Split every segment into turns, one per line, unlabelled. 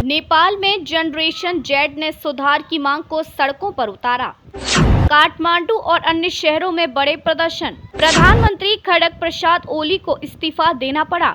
नेपाल में generation Z ने सुधार की मांग को सड़कों पर उतारा। काठमांडू और अन्य शहरों में बड़े प्रदर्शन। प्रधानमंत्री खड़ग प्रसाद ओली को इस्तीफा देना पड़ा।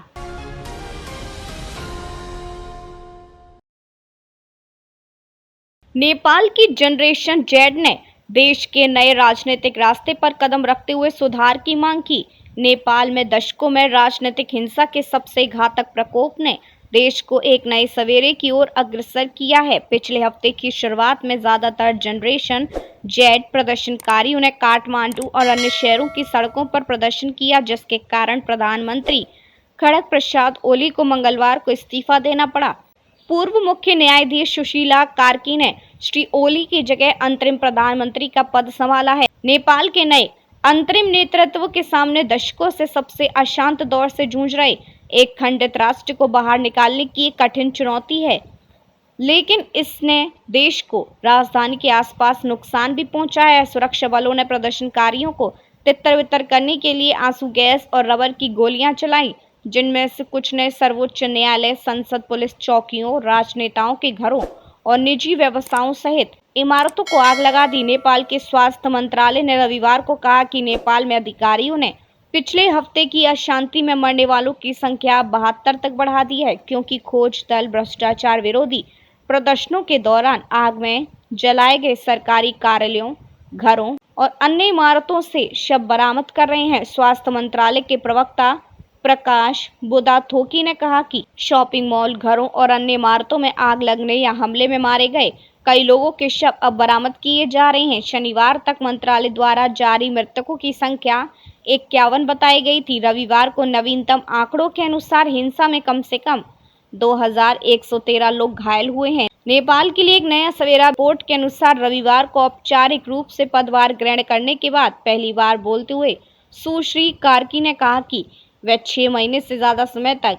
नेपाल की जनरेशन जेड ने देश के नए राजनीतिक रास्ते पर कदम रखते हुए सुधार की मांग की। नेपाल में दशकों में राजनीतिक हिंसा के सबसे घातक प्रकोप ने देश को एक नए सवेरे की ओर अग्रसर किया है। पिछले हफ्ते की शुरुआत में ज्यादातर जनरेशन जेड प्रदर्शनकारियों ने काठमांडू और अन्य शहरों की सड़कों पर प्रदर्शन किया, जिसके कारण प्रधानमंत्री खड़ग प्रसाद ओली को मंगलवार को इस्तीफा देना पड़ा। पूर्व मुख्य न्यायाधीश सुशीला कार्की ने श्री ओली की जगह अंतरिम प्रधानमंत्री का पद संभाला है। नेपाल के नए अंतरिम नेतृत्व के सामने दशकों से सबसे अशांत दौर से जूझ रहे एक खंडित राष्ट्र को बाहर निकालने की एक कठिन चुनौती है, लेकिन इसने देश को राजधानी के आसपास नुकसान भी पहुंचाया है। सुरक्षा बलों ने प्रदर्शनकारियों को तितर-बितर करने के लिए आंसू गैस और रबर की गोलियां चलाई, जिनमें से कुछ ने सर्वोच्च न्यायालय, संसद, पुलिस चौकियों, राजनेताओं के घरों और निजी व्यवसायों सहित इमारतों को आग लगा दी। नेपाल के स्वास्थ्य मंत्रालय ने रविवार को कहा कि नेपाल में अधिकारियों ने पिछले हफ्ते की अशांति में मरने वालों की संख्या 72 तक बढ़ा दी है, क्योंकि खोज दल भ्रष्टाचार विरोधी प्रदर्शनों के दौरान आग में जलाए गए सरकारी कार्यालयों, घरों और अन्य इमारतों से शव बरामद कर रहे हैं। स्वास्थ्य मंत्रालय के प्रवक्ता प्रकाश बुदाथोकी ने कहा कि शॉपिंग मॉल, घरों और अन्य इमारतों में आग लगने या हमले में मारे गए कई लोगों के शव अब बरामद किए जा रहे हैं। शनिवार तक मंत्रालय द्वारा जारी मृतकों की संख्या 51 बताई गई थी। रविवार को नवीनतम आंकड़ों के अनुसार हिंसा में कम से कम 2113 लोग घायल हुए हैं। नेपाल के लिए एक नया सवेरा रिपोर्ट के अनुसार रविवार को औपचारिक रूप से पदभार ग्रहण करने के बाद पहली बार बोलते हुए सुश्री कार्की ने कहा कि वे 6 महीने से ज्यादा समय तक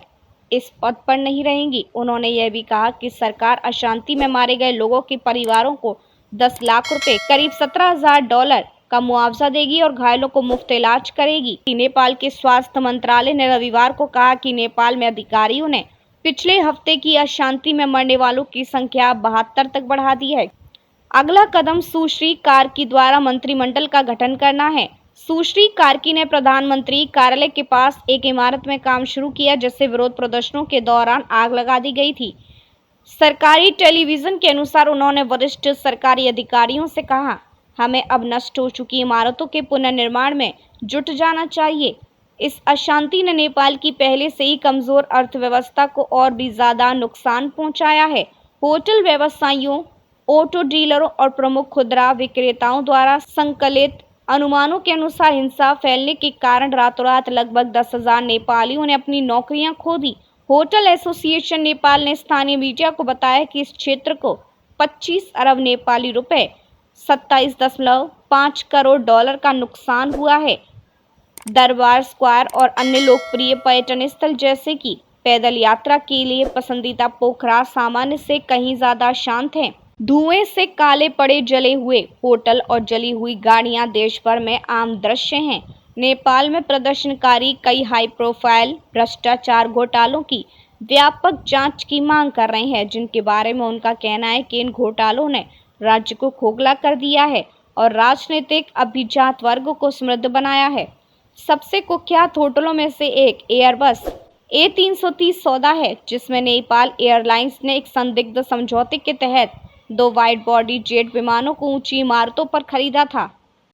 इस पद पर नहीं रहेंगी। उन्होंने यह भी कहा कि सरकार अशांति में मारे गए लोगों के परिवारों को 10 लाख रुपए, करीब $17,000 का मुआवजा देगी और घायलों को मुफ्त इलाज करेगी। नेपाल के स्वास्थ्य मंत्रालय ने रविवार को कहा कि नेपाल में अधिकारियों ने पिछले हफ्ते की अशांति में मरने वालों की संख्या 72 तक बढ़ा दी है। अगला कदम सुश्री कार्की द्वारा मंत्रिमंडल का गठन करना है। सुश्री कार्की ने प्रधानमंत्री कार्यालय के पास एक इमारत में काम शुरू किया, जिससे विरोध प्रदर्शनों के दौरान आग लगा दी गई थी। सरकारी टेलीविजन के अनुसार उन्होंने वरिष्ठ सरकारी अधिकारियों से कहा, हमें अब नष्ट हो चुकी इमारतों के पुनर्निर्माण में जुट जाना चाहिए। इस अशांति ने नेपाल की पहले से ही कमजोर अर्थव्यवस्था को और भी ज्यादा नुकसान पहुंचाया है। होटल व्यवसायियों, ऑटो डीलरों और प्रमुख खुदरा विक्रेताओं द्वारा संकलित अनुमानों के अनुसार हिंसा फैलने के कारण रातों रात लगभग 10,000 नेपालियों ने अपनी नौकरियां खो दी। होटल एसोसिएशन नेपाल ने स्थानीय मीडिया को बताया कि इस क्षेत्र को 25 अरब नेपाली रुपए, 27.5 करोड़ डॉलर का नुकसान हुआ है। दरबार स्क्वायर और अन्य लोकप्रिय पर्यटन स्थल जैसे कि पैदल यात्रा के लिए पसंदीदा पोखरा सामान्य से कहीं ज्यादा शांत हैं। धुएं से काले पड़े जले हुए होटल और जली हुई गाड़ियां देश भर में आम दृश्य हैं। नेपाल में प्रदर्शनकारी कई हाई प्रोफाइल भ्रष्टाचार घोटालों की व्यापक जांच की मांग कर रहे हैं, जिनके बारे में उनका कहना है कि इन घोटालों ने राज्य को खोखला कर दिया है और राजनीतिक अभिजात वर्ग को समृद्ध बनाया है। सबसे कुख्यात होटलों में से एक एयरबस A330 सौदा है, जिसमें नेपाल एयरलाइंस ने एक संदिग्ध समझौते के तहत 2 वाइड बॉडी जेट विमानों को ऊंची इमारतों पर खरीदा था।